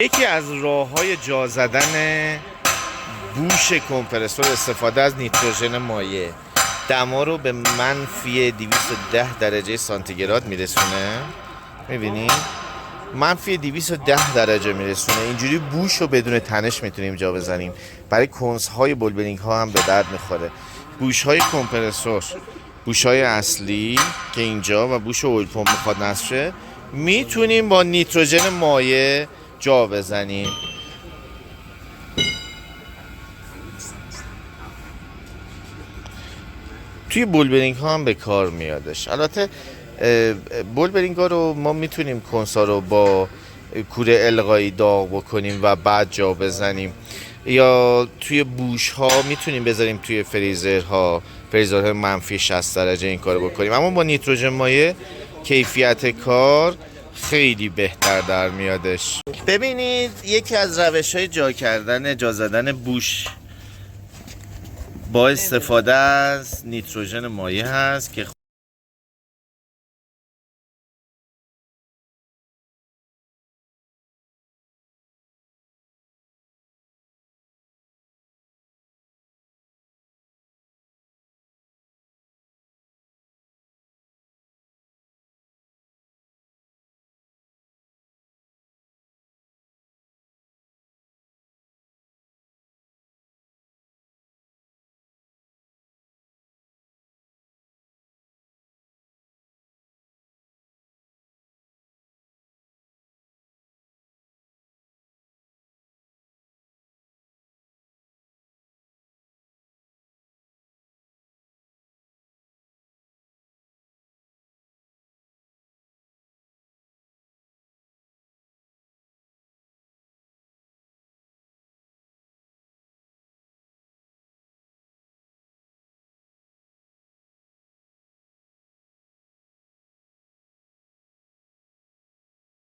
یکی از راه‌های جا زدن بوش کمپرسور استفاده از نیتروژن مایع دما رو به منفی 210 درجه سانتیگراد میرسونه. میبینید؟ منفی 210 درجه میرسونه. اینجوری بوش رو بدون تنش میتونیم جا بزنیم. برای کنس‌های بولبرینگ ها هم به درد میخوره. بوش های کمپرسور، بوش های اصلی که اینجا و بوش اویل پمپ میخواد نصب شه، میتونیم با نیتروژن مایع جا بزنیم. توی بولبرینگ ها هم به کار میادش. البته بولبرینگ ها رو ما میتونیم کنسا رو با کوره القایی داغ بکنیم و بعد جا بزنیم، یا توی بوش ها میتونیم بذاریم توی فریزرهای منفی 60 درجه این کارو بکنیم. اما با نیتروژن مایع کیفیت کار خیلی بهتر در میادش. ببینید یکی از روش های جا زدن بوش با استفاده از نیتروژن مایع هست که